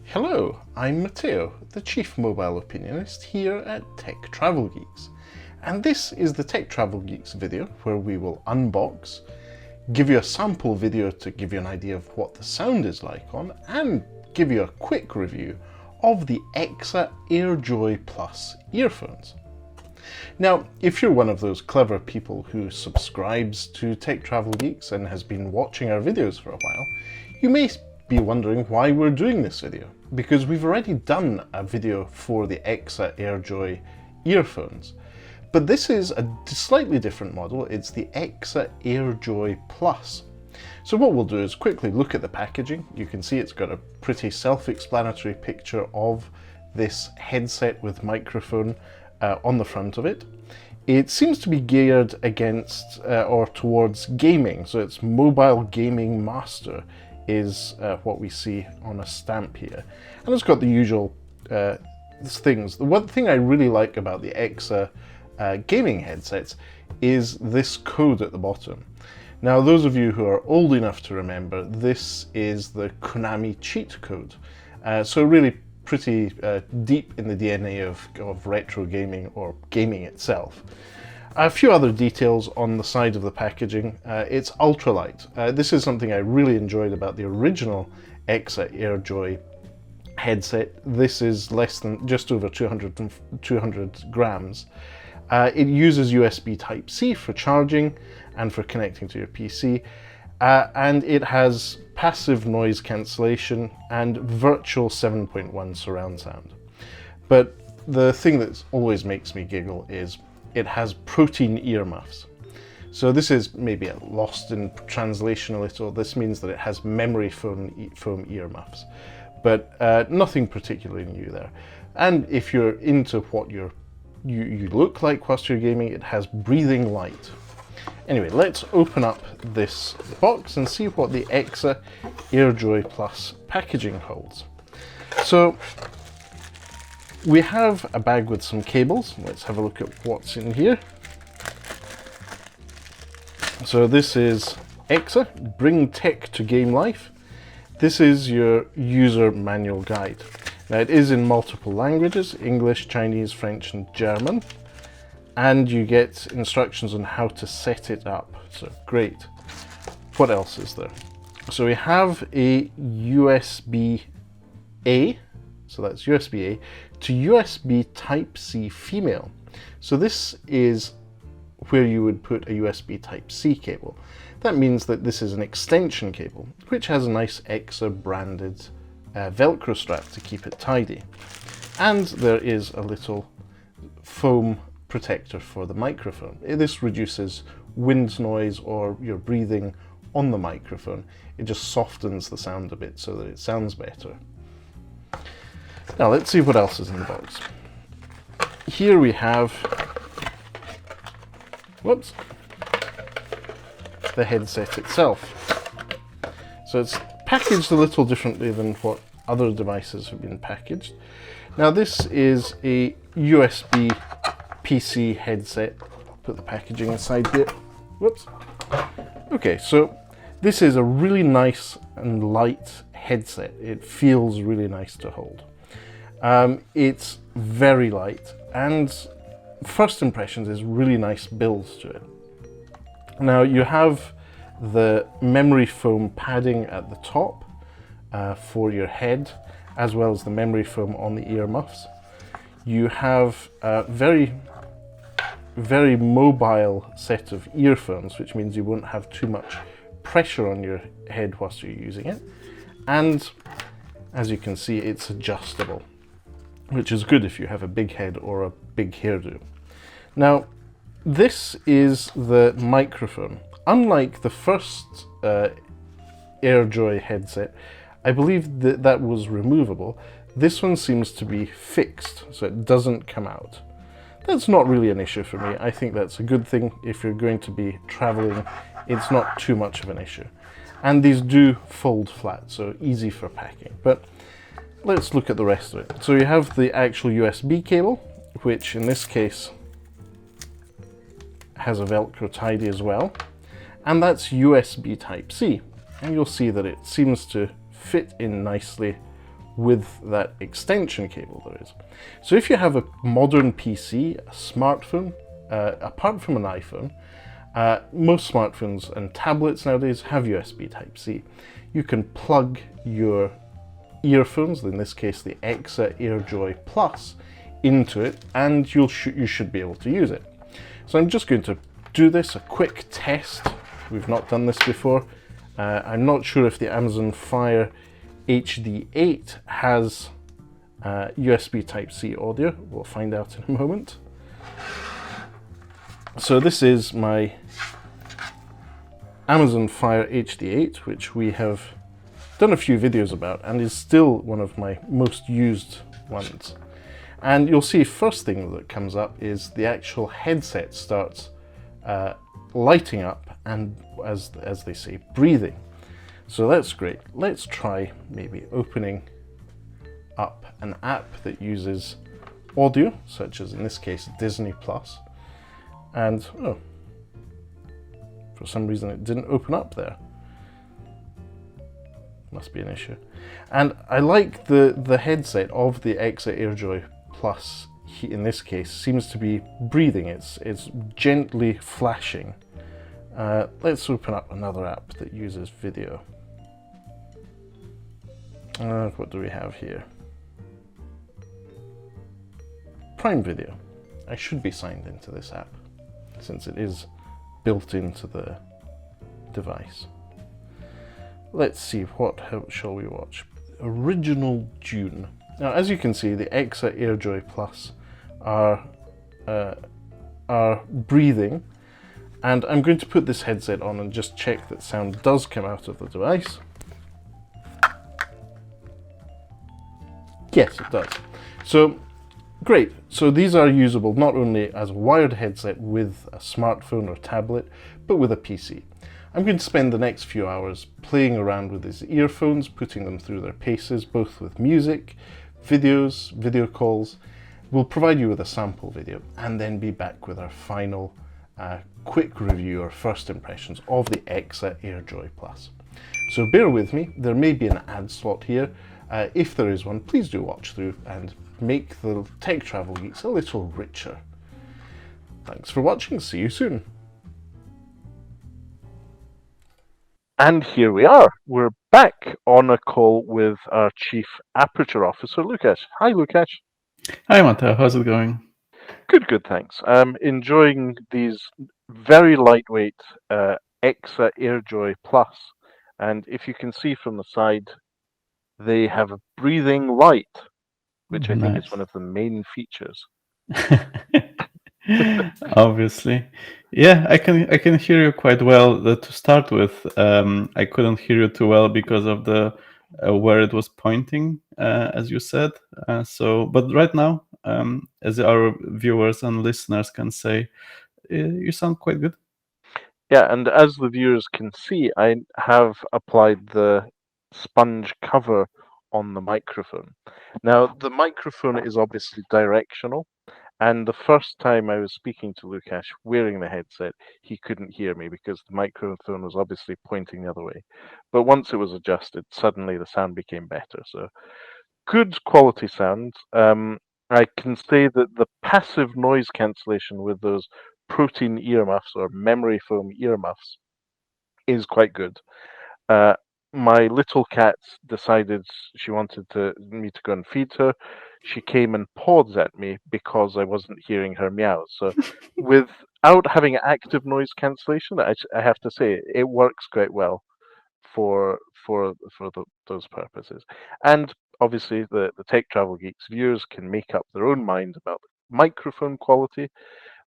Hello, I'm Matteo, the Chief Mobile Opinionist here at Tech Travel Geeks. And this is the Tech Travel Geeks video where we will unbox, give you a sample video to give you an idea of what the sound is like on, and give you a quick review of the EKSA AirJoy Plus earphones. Now, if you're one of those clever people who subscribes to Tech Travel Geeks and has been watching our videos for a while, you may be wondering why we're doing this video, because we've already done a video for the EKSA AirJoy earphones, but this is a slightly different model. It's the EKSA AirJoy Plus. So what we'll do is quickly look at the packaging. You can see it's got a pretty self-explanatory picture of this headset with microphone on the front of it. It seems to be geared against or towards gaming, so it's Mobile Gaming Master is what we see on a stamp here, and it's got the usual things. The one thing I really like about the EKSA gaming headsets is this code at the bottom. Now, those of you who are old enough to remember, this is the Konami cheat code, so really pretty deep in the DNA of retro gaming or gaming itself. A few other details on the side of the packaging. It's ultralight. This is something I really enjoyed about the original EKSA AirJoy headset. This is less than just over 200 grams. It uses USB Type-C for charging and for connecting to your PC, and it has passive noise cancellation and virtual 7.1 surround sound. But the thing that always makes me giggle is it has protein earmuffs. So this is maybe lost in translation a little. This means that it has memory foam earmuffs, but nothing particularly new there. And if you're into what you look like whilst you're gaming, it has breathing light. Anyway, let's open up this box and see what the EKSA AirJoy Plus packaging holds. So we have a bag with some cables. Let's have a look at what's in here. So this is EKSA, Bring Tech to Game Life. This is your user manual guide. Now, it is in multiple languages: English, Chinese, French, and German. And you get instructions on how to set it up. So great. What else is there? So we have a USB-A, so that's USB-A, to USB Type-C female. So this is where you would put a USB Type-C cable. That means that this is an extension cable, which has a nice EKSA branded Velcro strap to keep it tidy. And there is a little foam protector for the microphone. This reduces wind noise or your breathing on the microphone. It just softens the sound a bit so that it sounds better. Now let's see what else is in the box. Here we have, the headset itself. So it's packaged a little differently than what other devices have been packaged. Now this is a USB PC headset. I'll put the packaging aside here. Okay, so this is a really nice and light headset. It feels really nice to hold. It's very light, and first impressions is really nice build to it. Now you have the memory foam padding at the top for your head, as well as the memory foam on the earmuffs. You have a very mobile set of earphones, which means you won't have too much pressure on your head whilst you're using it. And as you can see, it's adjustable, which is good if you have a big head or a big hairdo. Now, this is the microphone. Unlike the first AirJoy headset, I believe that was removable. This one seems to be fixed, so it doesn't come out. That's not really an issue for me. I think that's a good thing. If you're going to be traveling, it's not too much of an issue. And these do fold flat, so easy for packing. But let's look at the rest of it. So you have the actual USB cable, which in this case has a Velcro tidy as well. And that's USB Type-C. And you'll see that it seems to fit in nicely with that extension cable there is. So if you have a modern PC, a smartphone, apart from an iPhone, most smartphones and tablets nowadays have USB Type-C. You can plug your earphones, in this case the EKSA AirJoy Plus, into it, and you should be able to use it. So I'm just going to do this, a quick test. We've not done this before. I'm not sure if the Amazon Fire HD8 has USB Type-C audio. We'll find out in a moment. So this is my Amazon Fire HD8, which we have done a few videos about and is still one of my most used ones. And you'll see first thing that comes up is the actual headset starts lighting up and, as they say, breathing. So that's great. Let's try maybe opening up an app that uses audio, such as in this case Disney Plus. And oh, for some reason it didn't open up there. Must be an issue. And I like the headset of the EKSA AirJoy Plus, in this case, seems to be breathing. It's gently flashing. Let's open up another app that uses video. What do we have here? Prime Video. I should be signed into this app, since it is built into the device. Let's see, what shall we watch? Original Dune. Now, as you can see, the EKSA AirJoy Plus are breathing, and I'm going to put this headset on and just check that sound does come out of the device. Yes, it does. So, great. So these are usable not only as a wired headset with a smartphone or tablet, but with a PC. I'm going to spend the next few hours playing around with these earphones, putting them through their paces, both with music, videos, video calls. We'll provide you with a sample video and then be back with our final quick review or first impressions of the EKSA AirJoy Plus. So bear with me, there may be an ad slot here. If there is one, please do watch through and make the Tech Travel Geeks a little richer. Thanks for watching, see you soon. And here we are. We're back on a call with our Chief Aperture Officer, Lukasz. Hi, Lukasz. Hi, Matteo. How's it going? Good, thanks. Enjoying these very lightweight EKSA AirJoy Plus. And if you can see from the side, they have a breathing light, which I think is one of the main features. Obviously. Yeah, I can hear you quite well. To start with, I couldn't hear you too well because of the where it was pointing, as you said. But right now, as our viewers and listeners can say, you sound quite good. Yeah, and as the viewers can see, I have applied the sponge cover on the microphone. Now, the microphone is obviously directional, and the first time I was speaking to Lukasz wearing the headset, he couldn't hear me because the microphone was obviously pointing the other way. But once it was adjusted, suddenly the sound became better. So, good quality sound. I can say that the passive noise cancellation with those protein earmuffs or memory foam earmuffs is quite good. My little cat decided she wanted me to go and feed her. She came and pawed at me because I wasn't hearing her meows. So, without having active noise cancellation, I have to say it works quite well for those purposes. And obviously, the Tech Travel Geeks viewers can make up their own mind about the microphone quality,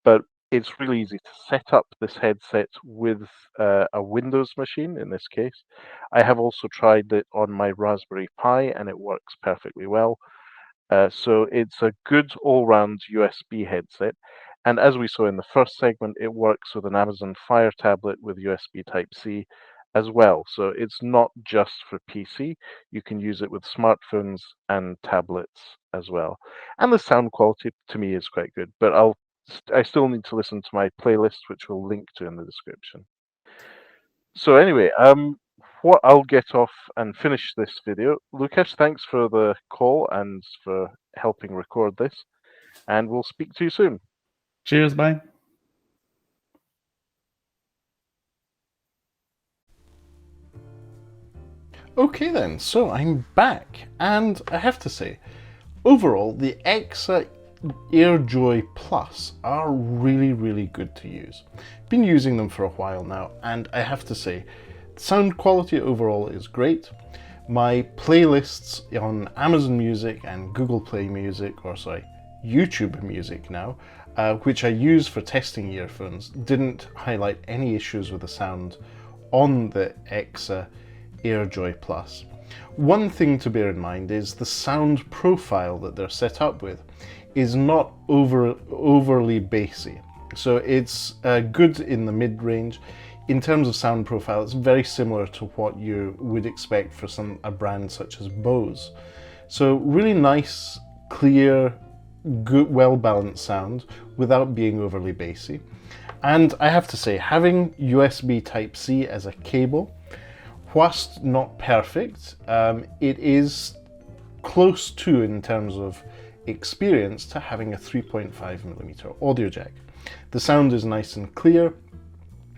but it's really easy to set up this headset with a Windows machine, in this case. I have also tried it on my Raspberry Pi, and it works perfectly well. So it's a good all-round USB headset. And as we saw in the first segment, it works with an Amazon Fire tablet with USB Type-C as well. So it's not just for PC. You can use it with smartphones and tablets as well. And the sound quality, to me, is quite good. But I still need to listen to my playlist, which we'll link to in the description. So anyway, what I'll get off and finish this video. Lukasz, thanks for the call and for helping record this, and we'll speak to you soon. Cheers, bye. Okay then, so I'm back, and I have to say, overall, the EKSA AirJoy Plus are really good to use. Been using them for a while now, and I have to say, sound quality overall is great. My playlists on Amazon Music and Google Play Music, or sorry, YouTube Music now, which I use for testing earphones, didn't highlight any issues with the sound on the EKSA AirJoy Plus. One thing to bear in mind is the sound profile that they're set up with is not overly bassy. So it's good in the mid-range. In terms of sound profile, it's very similar to what you would expect for a brand such as Bose. So really nice, clear, good, well-balanced sound without being overly bassy. And I have to say, having USB Type-C as a cable, whilst not perfect, it is close to, in terms of experience, to having a 3.5mm audio jack. The sound is nice and clear,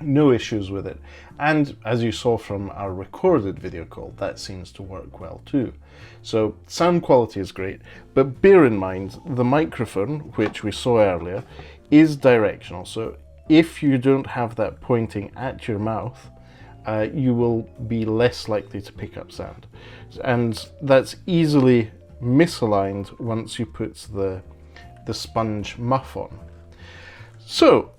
no issues with it, and as you saw from our recorded video call, that seems to work well too. So sound quality is great, but bear in mind the microphone, which we saw earlier, is directional. So if you don't have that pointing at your mouth, you will be less likely to pick up sound, and that's easily misaligned once you put the sponge muff on. So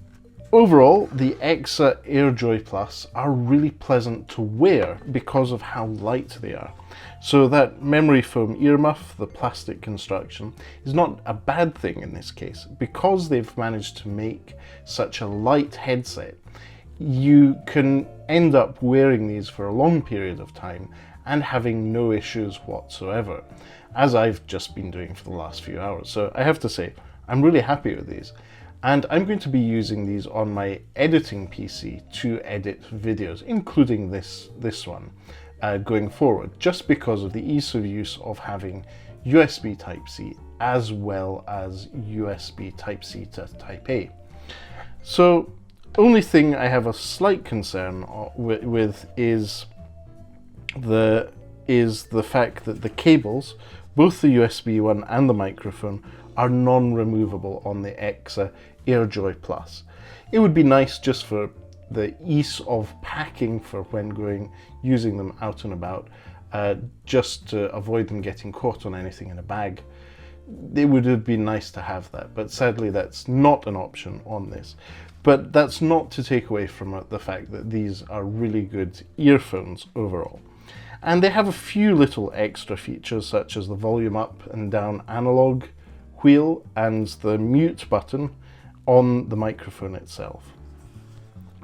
overall, the EKSA AirJoy Plus are really pleasant to wear because of how light they are. So that memory foam earmuff, the plastic construction, is not a bad thing in this case. Because they've managed to make such a light headset, you can end up wearing these for a long period of time and having no issues whatsoever, as I've just been doing for the last few hours. So I have to say, I'm really happy with these. And I'm going to be using these on my editing PC to edit videos, including this one, going forward, just because of the ease of use of having USB Type-C as well as USB Type-C to Type-A. So only thing I have a slight concern with is the fact that the cables, both the USB one and the microphone, are non-removable on the EKSA AirJoy Plus. It would be nice just for the ease of packing for when using them out and about, just to avoid them getting caught on anything in a bag. It would have been nice to have that, but sadly that's not an option on this. But that's not to take away from the fact that these are really good earphones overall. And they have a few little extra features, such as the volume up and down analog wheel and the mute button on the microphone itself.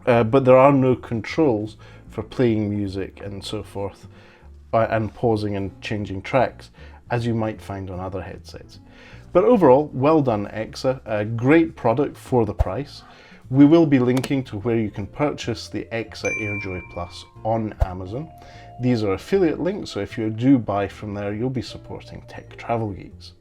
But there are no controls for playing music and so forth, and pausing and changing tracks, as you might find on other headsets. But overall, well done EKSA, a great product for the price. We will be linking to where you can purchase the EKSA AirJoy Plus on Amazon. These are affiliate links, so if you do buy from there, you'll be supporting Tech Travel Geeks.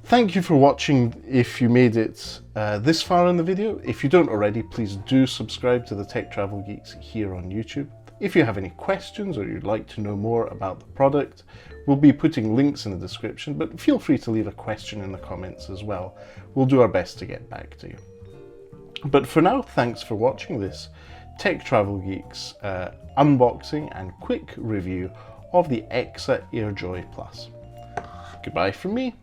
Thank you for watching if you made it this far in the video. If you don't already, please do subscribe to the Tech Travel Geeks here on YouTube. If you have any questions or you'd like to know more about the product, we'll be putting links in the description, but feel free to leave a question in the comments as well. We'll do our best to get back to you. But for now, thanks for watching this Tech Travel Geeks unboxing and quick review of the EKSA AirJoy Plus. Goodbye from me.